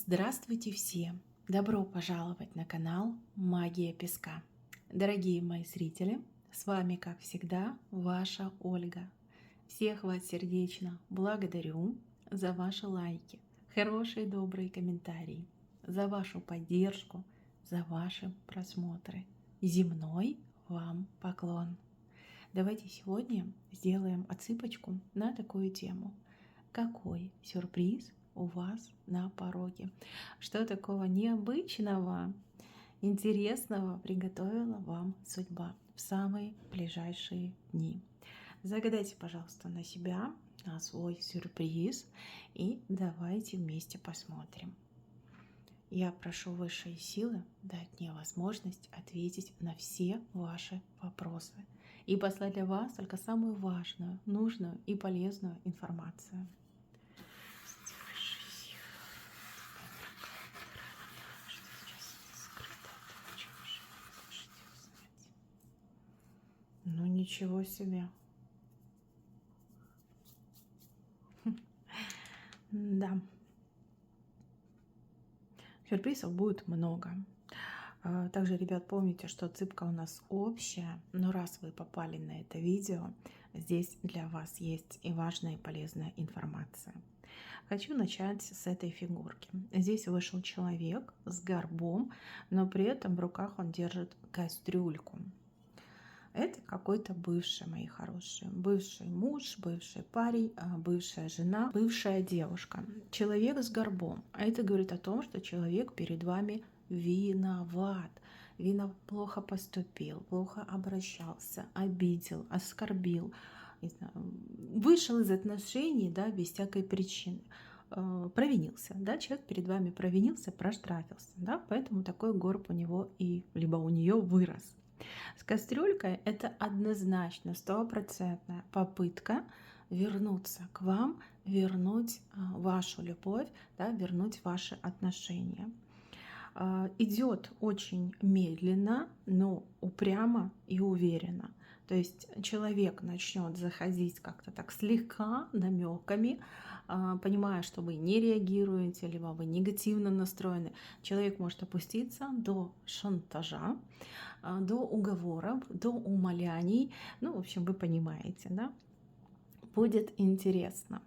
Здравствуйте все! Добро пожаловать на канал Магия Песка. Дорогие мои зрители, с вами, как всегда, ваша Ольга. Всех вас сердечно благодарю за ваши лайки, хорошие добрые комментарии, за вашу поддержку, за ваши просмотры. Земной вам поклон! Давайте сегодня сделаем отсыпочку на такую тему. Какой сюрприз у вас на пороге? Что такого необычного, интересного приготовила вам судьба в самые ближайшие дни? Загадайте, пожалуйста, на себя, на свой сюрприз, и давайте вместе посмотрим. Я прошу высшие силы дать мне возможность ответить на все ваши вопросы и послать для вас только самую важную, нужную и полезную информацию. Ну ничего себе. Да. Сюрпризов будет много. Также, ребят, помните, что отсыпка у нас общая, но раз вы попали на это видео, здесь для вас есть и важная, и полезная информация. Хочу начать с этой фигурки. Здесь вышел человек с горбом, но при этом в руках он держит кастрюльку. Это какой-то бывший, мои хорошие. Бывший муж, бывший парень, бывшая жена, бывшая девушка. Человек с горбом. А это говорит о том, что человек перед вами виноват. Плохо поступил, плохо обращался, обидел, оскорбил. Не знаю, вышел из отношений, да, без всякой причины. Провинился, да, человек перед вами провинился, проштрафился, да, поэтому такой горб у него либо у нее вырос. С кастрюлькой это однозначно стопроцентная попытка вернуться к вам, вернуть вашу любовь, да, вернуть ваши отношения. Идет очень медленно, но упрямо и уверенно. То есть человек начнет заходить как-то так слегка, намеками, понимая, что вы не реагируете, либо вы негативно настроены. Человек может опуститься до шантажа, до уговоров, до умоляний. Ну, в общем, вы понимаете, да? Будет интересно.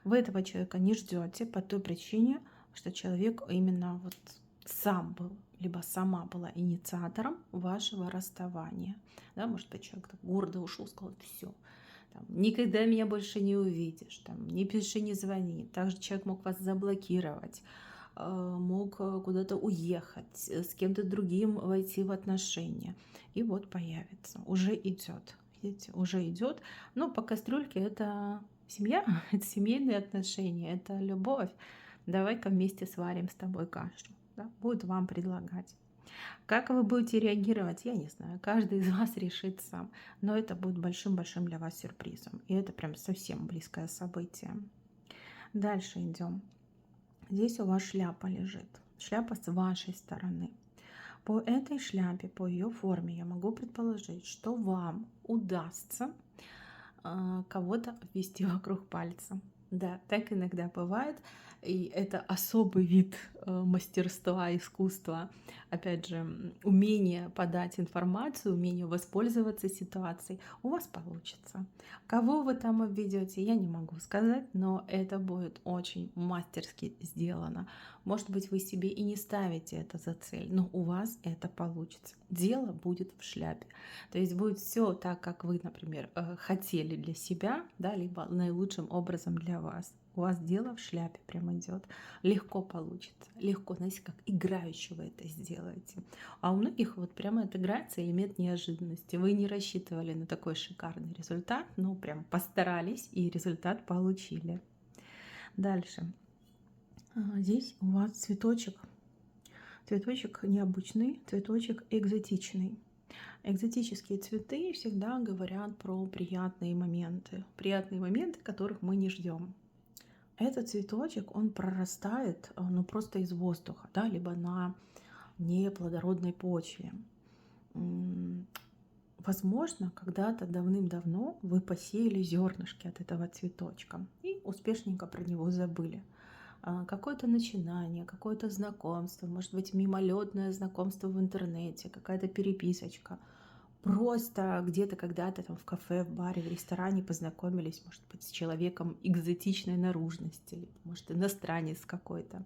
Вы этого человека не ждете по той причине, что человек именно вот сам был, либо сама была инициатором вашего расставания. Да, может быть, человек так гордо ушел, сказал: все, никогда меня больше не увидишь, не пиши, не звони. Также человек мог вас заблокировать, мог куда-то уехать, с кем-то другим войти в отношения. И вот появится, уже идет. Видите, уже идет. Но по кастрюльке это семья, это семейные отношения, это любовь. Давай-ка вместе сварим с тобой кашу. Да? Будет вам предлагать. Как вы будете реагировать, я не знаю. Каждый из вас решит сам. Но это будет большим-большим для вас сюрпризом. И это прям совсем близкое событие. Дальше идем. Здесь у вас шляпа лежит. Шляпа с вашей стороны. По этой шляпе, по ее форме я могу предположить, что вам удастся кого-то ввести вокруг пальца. Да, так иногда бывает. И это особый вид мастерства, искусства. Опять же, умение подать информацию, умение воспользоваться ситуацией. У вас получится. Кого вы там обведете, я не могу сказать, но это будет очень мастерски сделано. Может быть, вы себе и не ставите это за цель, но у вас это получится. Дело будет в шляпе. То есть будет все так, как вы, например, хотели для себя, да, либо наилучшим образом для вас. У вас дело в шляпе прям идет. Легко получится. Легко, знаете, как играючи вы это сделаете. А у многих вот прямо отыграется элемент неожиданности. Вы не рассчитывали на такой шикарный результат, но прям постарались и результат получили. Дальше. Здесь у вас цветочек. Цветочек необычный, цветочек экзотичный. Экзотические цветы всегда говорят про приятные моменты, которых мы не ждем. Этот цветочек, он прорастает, ну, просто из воздуха, да, либо на неплодородной почве. Возможно, когда-то давным-давно вы посеяли зернышки от этого цветочка и успешненько про него забыли. какое-то начинание, какое-то знакомство, может быть, мимолетное знакомство в интернете, какая-то переписочка. Просто где-то когда-то там в кафе, в баре, в ресторане познакомились, может быть, с человеком экзотичной наружности, или, может, иностранец какой-то.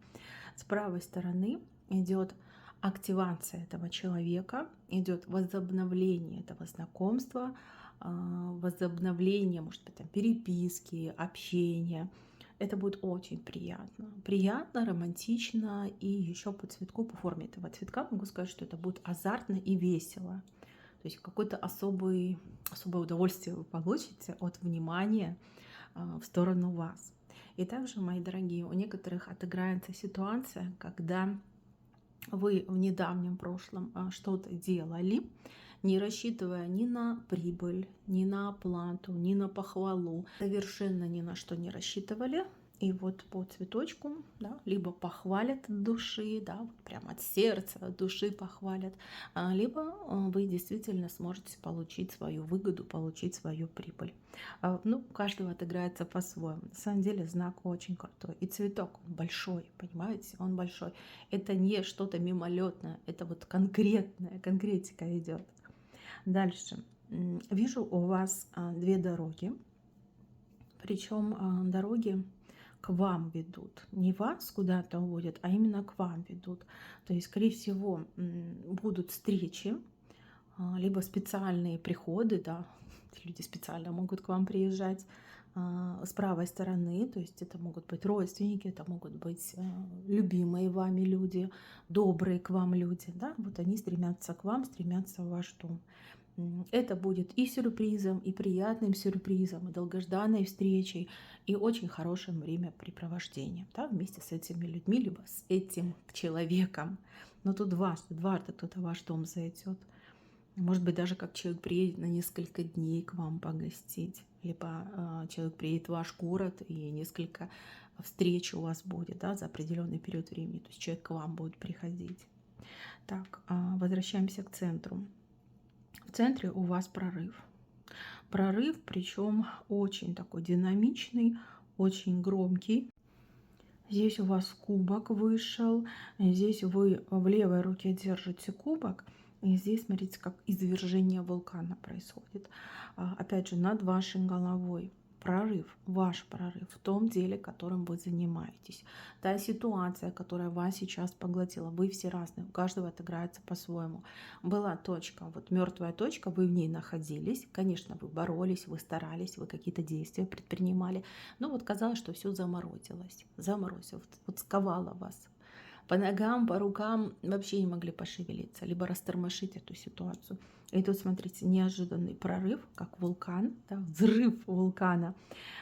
С правой стороны идет активация этого человека, идет возобновление этого знакомства, возобновление, может быть, там, переписки, общения. Это будет очень приятно. Приятно, романтично, и еще по цветку, по форме этого цветка могу сказать, что это будет азартно и весело. То есть какое-то особое удовольствие вы получите от внимания в сторону вас. И также, мои дорогие, у некоторых отыграется ситуация, когда вы в недавнем прошлом что-то делали, не рассчитывая ни на прибыль, ни на оплату, ни на похвалу, совершенно ни на что не рассчитывали. И вот по цветочку, да, либо похвалят от души, да, вот прям от сердца, от души похвалят, либо вы действительно сможете получить свою выгоду, получить свою прибыль. Ну, у каждого отыграется по-своему. На самом деле знак очень крутой. И цветок он большой, понимаете, он большой. Это не что-то мимолетное, это вот конкретная конкретика идет. Дальше. Вижу у вас две дороги, причем дороги к вам ведут. Не вас куда-то уводят, а именно к вам ведут. То есть, скорее всего, будут встречи, либо специальные приходы, да, люди специально могут к вам приезжать с правой стороны, то есть это могут быть родственники, это могут быть любимые вами люди, добрые к вам люди, да, вот они стремятся к вам, стремятся в ваш дом. Это будет и сюрпризом, и приятным сюрпризом, и долгожданной встречей, и очень хорошим времяпрепровождением, да, вместе с этими людьми, либо с этим человеком. Но тут дважды кто-то в ваш дом зайдет. Может быть, даже как человек приедет на несколько дней к вам погостить, либо человек приедет в ваш город, и несколько встреч у вас будет, да, за определенный период времени. То есть человек к вам будет приходить. Так, возвращаемся к центру. В центре у вас прорыв. Прорыв, причем очень такой динамичный, очень громкий. Здесь у вас кубок вышел, здесь вы в левой руке держите кубок, и здесь, смотрите, как извержение вулкана происходит. Опять же, над вашей головой. Прорыв, ваш прорыв в том деле, которым вы занимаетесь. Та ситуация, которая вас сейчас поглотила, вы все разные, у каждого отыграется по-своему. Была точка, вот мертвая точка, вы в ней находились. Конечно, вы боролись, вы старались, вы какие-то действия предпринимали. Но вот казалось, что все заморозилось. Заморозилось, вот сковало вас. По ногам, по рукам вообще не могли пошевелиться, либо растормошить эту ситуацию. И тут, смотрите, неожиданный прорыв, как вулкан, да, взрыв вулкана.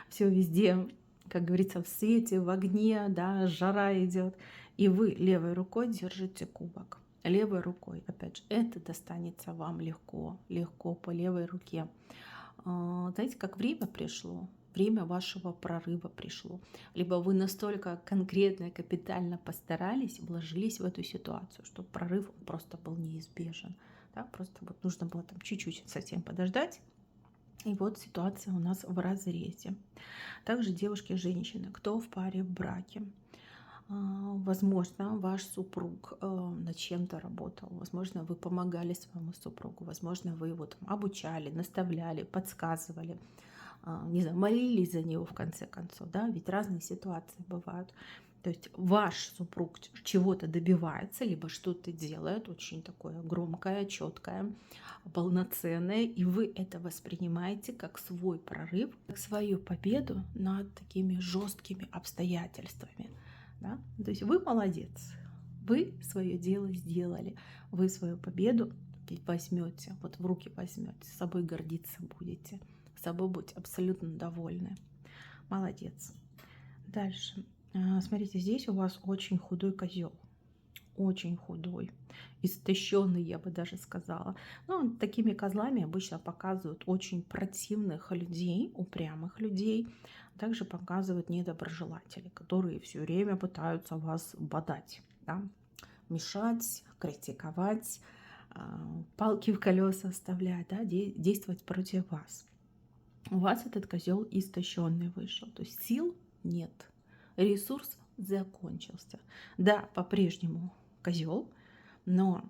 Все везде, как говорится, в свете, в огне, да, жара идет. И вы левой рукой держите кубок. Левой рукой, опять же, это достанется вам легко, легко по левой руке. Знаете, как время пришло, время вашего прорыва пришло. Либо вы настолько конкретно и капитально постарались, вложились в эту ситуацию, что прорыв просто был неизбежен. Да? Просто вот нужно было там чуть-чуть совсем подождать. И вот ситуация у нас в разрезе. Также девушки, женщины, кто в паре, в браке. Возможно, ваш супруг над чем-то работал, возможно, вы помогали своему супругу, возможно, вы его там обучали, наставляли, подсказывали, не знаю, молились за него в конце концов, да, ведь разные ситуации бывают. То есть ваш супруг чего-то добивается, либо что-то делает, очень такое громкое, четкое, полноценное, и вы это воспринимаете как свой прорыв, как свою победу над такими жесткими обстоятельствами. Да? То есть вы молодец, вы свое дело сделали, вы свою победу возьмете, вот в руки возьмете, с собой гордиться будете, с собой будете абсолютно довольны. Молодец. Дальше. Смотрите, здесь у вас очень худой козел. Очень худой, истощенный, я бы даже сказала. Ну, такими козлами обычно показывают очень противных людей, упрямых людей. Также показывают недоброжелателей, которые все время пытаются вас бодать, да? Мешать, критиковать, палки в колеса вставлять, да? Действовать против вас. У вас этот козел истощенный вышел, то есть сил нет. Ресурс закончился. Да, по-прежнему козел, но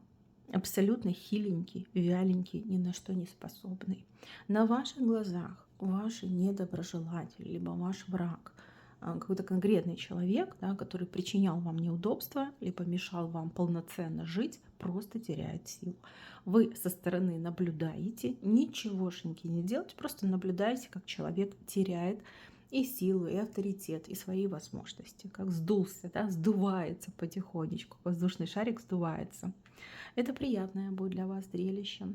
абсолютно хиленький, вяленький, ни на что не способный. На ваших глазах ваш недоброжелатель, либо ваш враг, какой-то конкретный человек, да, который причинял вам неудобства, либо мешал вам полноценно жить, просто теряет силу. Вы со стороны наблюдаете, ничегошеньки не делаете, просто наблюдаете, как человек теряет и силу, и авторитет, и свои возможности, как сдулся, да, сдувается потихонечку, воздушный шарик сдувается. Это приятное будет для вас зрелище.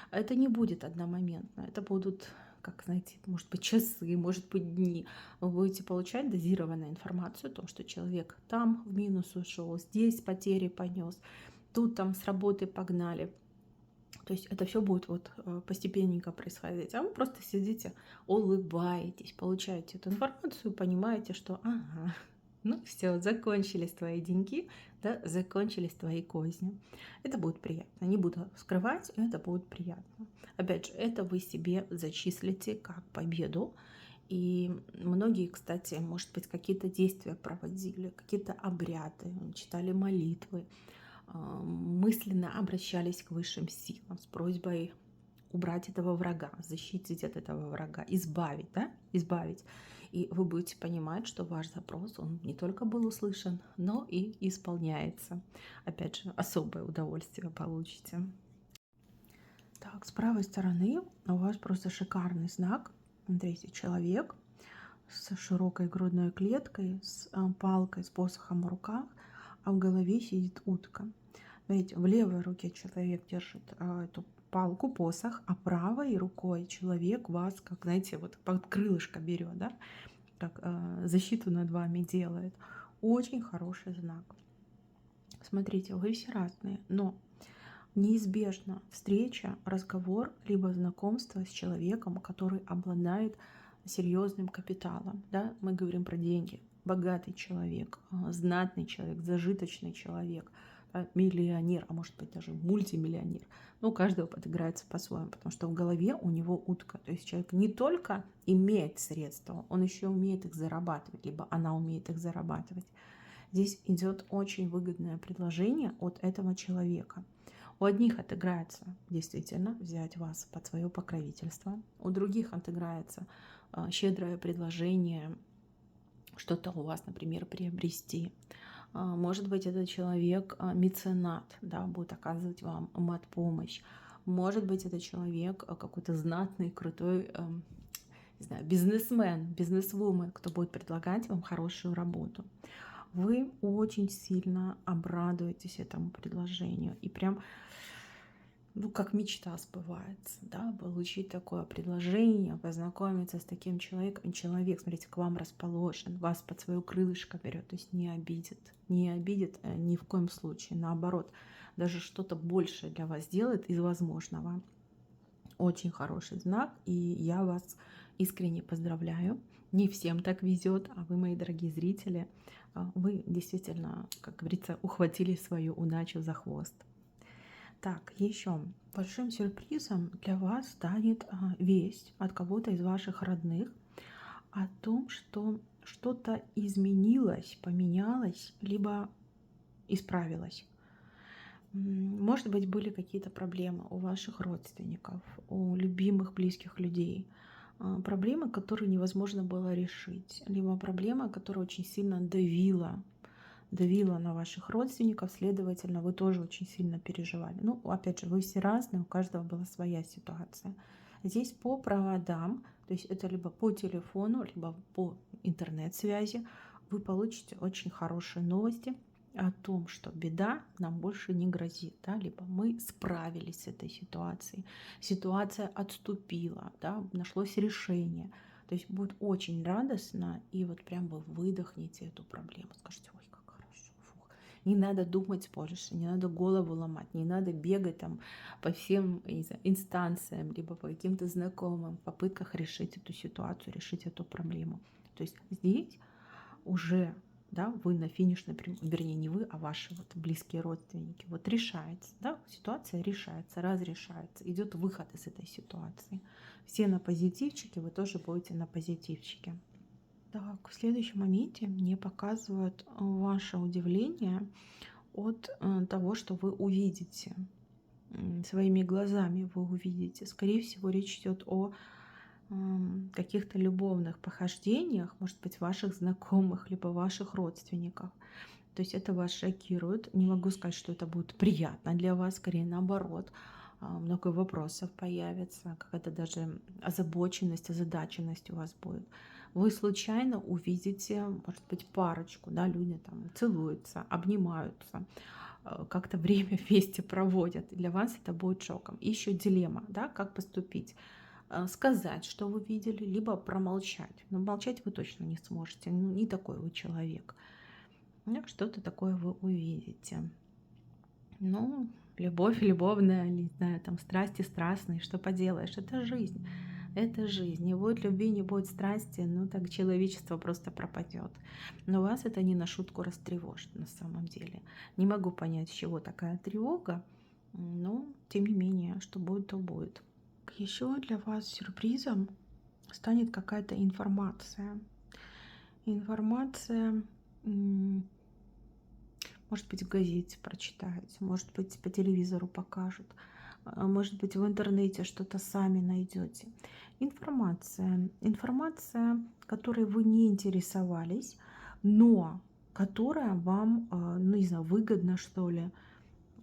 Это не будет одномоментно, это будут, как знаете, может быть часы, может быть дни. Вы будете получать дозированную информацию о том, что человек там в минус ушел, здесь потери понес, тут там с работы погнали. То есть это все будет вот постепенненько происходить. А вы просто сидите, улыбаетесь, получаете эту информацию, понимаете, что ага, ну все, закончились твои деньги, да, закончились твои козни. Это будет приятно. Не буду скрывать, это будет приятно. Опять же, это вы себе зачислите как победу. И многие, кстати, может быть, какие-то действия проводили, какие-то обряды, читали молитвы, мысленно обращались к высшим силам с просьбой убрать этого врага, защитить от этого врага, избавить, да, избавить. И вы будете понимать, что ваш запрос, он не только был услышан, но и исполняется. Опять же, особое удовольствие получите. Так, с правой стороны у вас просто шикарный знак. Смотрите, человек с широкой грудной клеткой, с палкой, с посохом в руках, а в голове сидит утка. Видите, в левой руке человек держит эту палку, посох, а правой рукой человек вас, как, знаете, вот под крылышко берет, да, как защиту над вами делает. Очень хороший знак. Смотрите, вы все разные, но неизбежно встреча, разговор, либо знакомство с человеком, который обладает серьезным капиталом. Да? Мы говорим про деньги. Богатый человек, знатный человек, зажиточный человек, да? Миллионер, а может быть даже мультимиллионер. Но у каждого подыграется по-своему, потому что в голове у него утка. То есть человек не только имеет средства, он еще умеет их зарабатывать, либо она умеет их зарабатывать. Здесь идет очень выгодное предложение от этого человека. У одних отыграется действительно взять вас под свое покровительство, у других отыграется щедрое предложение что-то у вас, например, приобрести. Может быть, этот человек меценат, да, будет оказывать вам матпомощь. Может быть, это человек какой-то знатный, крутой, не знаю, бизнесмен, бизнесвумен, кто будет предлагать вам хорошую работу. Вы очень сильно обрадуетесь этому предложению. И прям, ну, как мечта сбывается, да, получить такое предложение, познакомиться с таким человеком. Человек, смотрите, к вам расположен, вас под свое крылышко берет, то есть не обидит ни в коем случае, наоборот, даже что-то большее для вас делает из возможного. Очень хороший знак, и я вас искренне поздравляю. Не всем так везет, а вы, мои дорогие зрители, вы действительно, как говорится, ухватили свою удачу за хвост. Так, еще большим сюрпризом для вас станет весть от кого-то из ваших родных о том, что что-то изменилось, поменялось, либо исправилось. Может быть, были какие-то проблемы у ваших родственников, у любимых, близких людей. Проблемы, которые невозможно было решить. Либо проблема, которая очень сильно давила на ваших родственников, следовательно, вы тоже очень сильно переживали. Ну, опять же, вы все разные, у каждого была своя ситуация. Здесь по проводам, то есть это либо по телефону, либо по интернет-связи, вы получите очень хорошие новости о том, что беда нам больше не грозит, да, либо мы справились с этой ситуацией, ситуация отступила, да, нашлось решение. То есть будет очень радостно, и вот прям вы выдохнете эту проблему, скажете: ой, как хорошо, фух. Не надо думать больше, не надо голову ломать, не надо бегать там по всем инстанциям, либо по каким-то знакомым в попытках решить эту ситуацию, решить эту проблему. То есть здесь уже, да, вы на финишной прямой, вернее, не вы, а ваши вот близкие родственники. Вот решается, да, ситуация решается, разрешается, идет выход из этой ситуации. Все на позитивчике, вы тоже будете на позитивчике. Так, в следующем моменте мне показывают ваше удивление от того, что вы увидите. Своими глазами вы увидите. Скорее всего, речь идет о каких-то любовных похождениях, может быть, ваших знакомых, либо ваших родственников. То есть это вас шокирует. Не могу сказать, что это будет приятно для вас, скорее наоборот. Много вопросов появится, какая-то даже озабоченность, озадаченность у вас будет. Вы случайно увидите, может быть, парочку, да, люди там целуются, обнимаются, как-то время вместе проводят. И для вас это будет шоком. И еще дилемма, да, как поступить. Сказать, что вы видели, либо промолчать. Но молчать вы точно не сможете. Ну, не такой вы человек. Ну, что-то такое вы увидите. Ну, любовь любовная, не знаю, там страсти страстные, что поделаешь, это жизнь. Это жизнь. Не будет любви, не будет страсти, ну так человечество просто пропадет. Но вас это не на шутку растревожит на самом деле. Не могу понять, с чего такая тревога, но тем не менее, что будет, то будет. Еще для вас сюрпризом станет какая-то информация. Информация, может быть, в газете прочитаете, может быть, по телевизору покажут, может быть, в интернете что-то сами найдете. Информация. Информация, которой вы не интересовались, но которая вам, ну, не знаю, выгодна, что ли,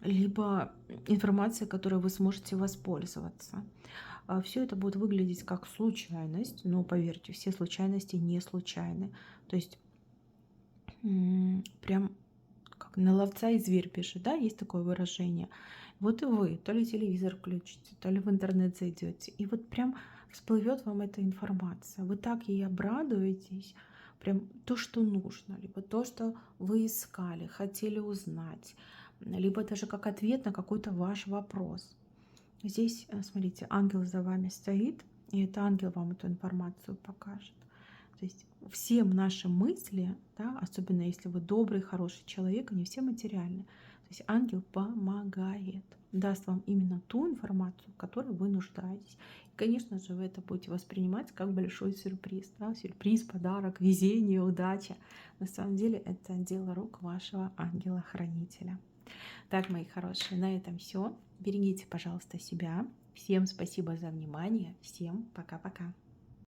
либо информация, которой вы сможете воспользоваться. Все это будет выглядеть как случайность, но поверьте, все случайности не случайны. То есть прям как на ловца и зверь пишет, да, есть такое выражение. Вот и вы то ли телевизор включите, то ли в интернет зайдете, и вот прям всплывет вам эта информация. Вы так ей обрадуетесь, прям то, что нужно, либо то, что вы искали, хотели узнать, либо даже как ответ на какой-то ваш вопрос. Здесь, смотрите, ангел за вами стоит, и это ангел вам эту информацию покажет. То есть всем наши мысли, да, особенно если вы добрый, хороший человек, они все материальны. То есть ангел помогает, даст вам именно ту информацию, в которой вы нуждаетесь. И, конечно же, вы это будете воспринимать как большой сюрприз. Да? Сюрприз, подарок, везение, удача. На самом деле это дело рук вашего ангела-хранителя. Так, мои хорошие, на этом все. Берегите, пожалуйста, себя. Всем спасибо за внимание. Всем пока-пока.